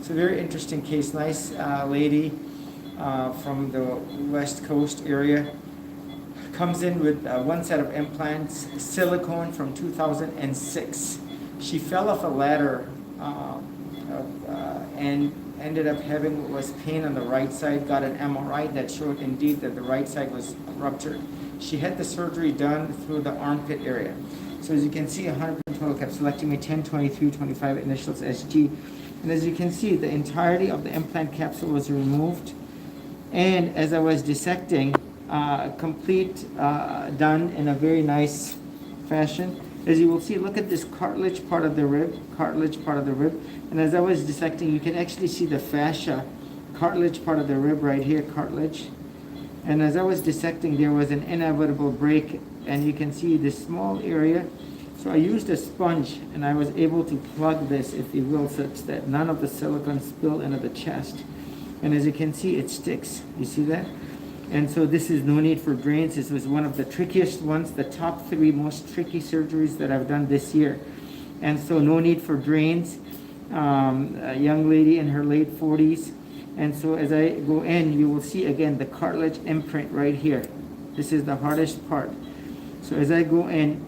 It's a very interesting case. Nice lady from the West Coast area. Comes in with one set of implants, silicone from 2006. She fell off a ladder and ended up having what was pain on the right side, got an MRI that showed indeed that the right side was ruptured. She had the surgery done through the armpit area. So as you can see, 100% total capsulectomy, 10, 23, 25 initials SG. And as you can see, the entirety of the implant capsule was removed. And as I was dissecting, complete, done in a very nice fashion. As you will see, look at this cartilage part of the rib, And as I was dissecting, you can actually see the fascia, cartilage part of the rib right here, cartilage. And as I was dissecting, there was an inevitable break, and you can see this small area. So I used a sponge, and I was able to plug this, if you will, such that none of the silicone spilled into the chest. And as you can see, it sticks. You see that? And so this is no need for drains. This was one of the trickiest ones, the top 3 most tricky surgeries that I've done this year. And so no need for drains. A young lady in her late 40s. And so as I go in, you will see again the cartilage imprint right here. This is the hardest part. So as I go in,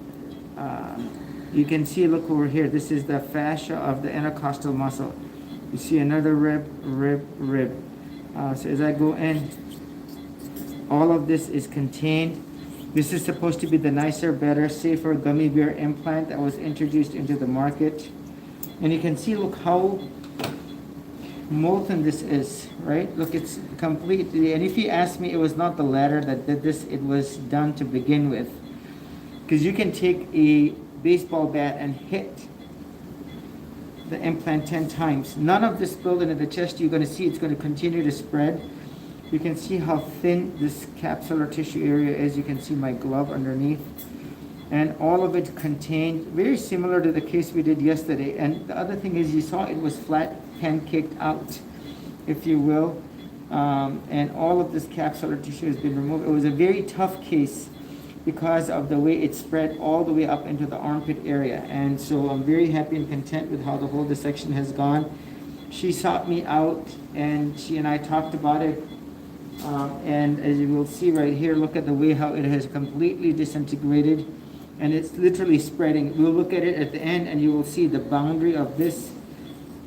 you can see, look over here, this is the fascia of the intercostal muscle. You see another rib. So as I go in, all of this is contained. This is supposed to be the nicer, better, safer gummy bear implant that was introduced into the market. And you can see, look how molten this is, right? Look, it's completely, and if you ask me, it was not the ladder that did this, it was done to begin with. Because you can take a baseball bat and hit the implant 10 times. None of this spilled into the chest. You're going to see it's going to continue to spread. You can see how thin this capsular tissue area is. You can see my glove underneath. And all of it contained, very similar to the case we did yesterday. And the other thing is, you saw it was flat pancaked out, if you will. And all of this capsular tissue has been removed. It was a very tough case because of the way it spread all the way up into the armpit area. And so I'm very happy and content with how the whole dissection has gone. She sought me out, and she and I talked about it. And as you will see right here, look at the way how it has completely disintegrated, and it's literally spreading. We'll look at it at the end, and you will see the boundary of this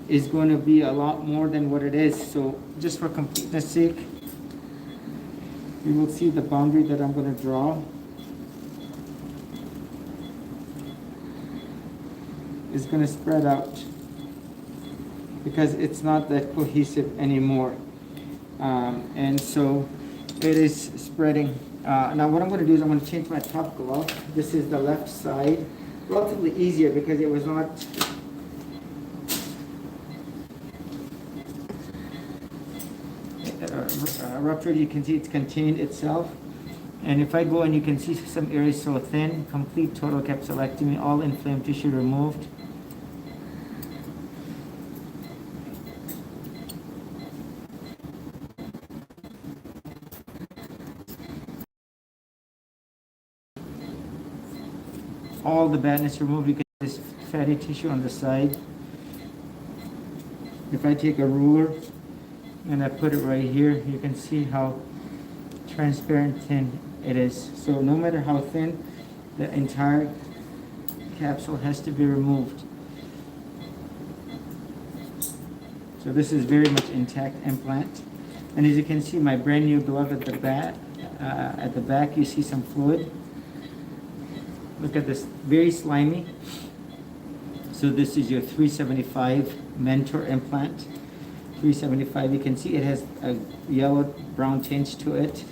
is going to be a lot more than what it is. So just for completeness sake, you will see the boundary that I'm going to draw is going to spread out because it's not that cohesive anymore. And so it is spreading. Now what I'm going to do is I'm going to change my top glove. This is the left side. Relatively easier because it was not ruptured. You can see it's contained itself. And if I go and you can see some areas so thin, complete total capsulectomy, all inflamed tissue removed. All the badness removed. You can see this fatty tissue on the side. If I take a ruler and I put it right here, you can see how transparent thin it is. So no matter how thin, the entire capsule has to be removed. So this is very much intact implant. And as you can see, my brand new glove at the back, you see some fluid. Look at this, very slimy. So this is your 375 Mentor implant. 375, you can see it has a yellow brown tinge to it.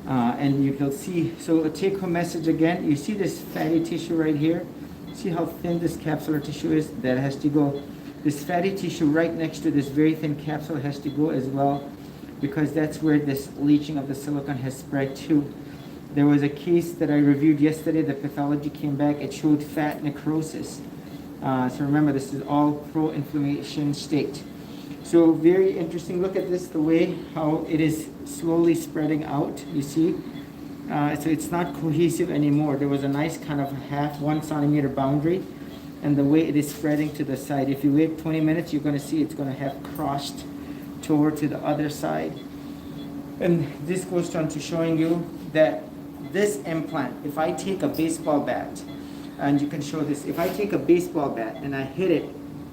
And you can see, so a take home message again, you see this fatty tissue right here? See how thin this capsular tissue is? That has to go. This fatty tissue right next to this very thin capsule has to go as well, because that's where this leaching of the silicone has spread to. There was a case that I reviewed yesterday, the pathology came back, it showed fat necrosis. So remember, this is all pro-inflammation state. So very interesting, look at this, the way how it is slowly spreading out, you see? So it's not cohesive anymore. There was a nice kind of 1 centimeter boundary. and the way it is spreading to the side. If you wait 20 minutes, you're going to see it's going to have crossed toward to the other side. And this goes on to showing you that this implant, if I take a baseball bat, and you can show this, if I take a baseball bat and I hit it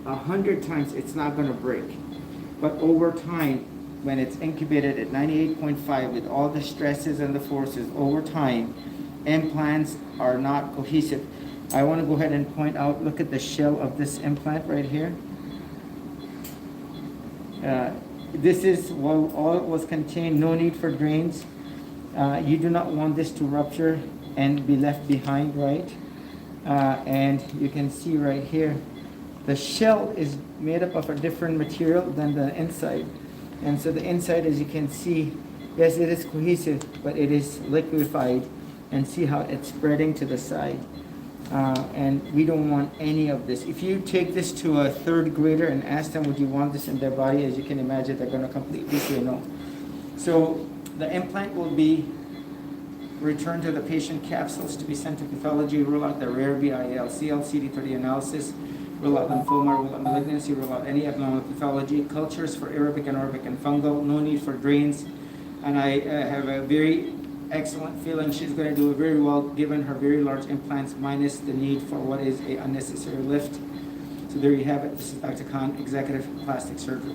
100 times, it's not going to break. But over time, when it's incubated at 98.5 with all the stresses and the forces, over time, implants are not cohesive. I want to go ahead and point out, look at the shell of this implant right here. This is all it was contained, no need for drains. You do not want this to rupture and be left behind, right? And you can see right here, the shell is made up of a different material than the inside. And so the inside, as you can see, yes, it is cohesive, but it is liquefied. And see how it's spreading to the side. And we don't want any of this. If you take this to a third grader and ask them, would you want this in their body? As you can imagine, they're going to completely say no. So the implant will be returned to the patient capsules to be sent to pathology, rule out the rare BIL, CL, CD30 analysis, rule out lymphoma, rule out malignancy, rule out any abnormal pathology, cultures for aerobic, anaerobic, and fungal, no need for drains. And I have a very excellent feeling she's going to do very well given her very large implants minus the need for what is a unnecessary lift. So there you have it. This is Dr. Khan, Executive Plastic Surgery.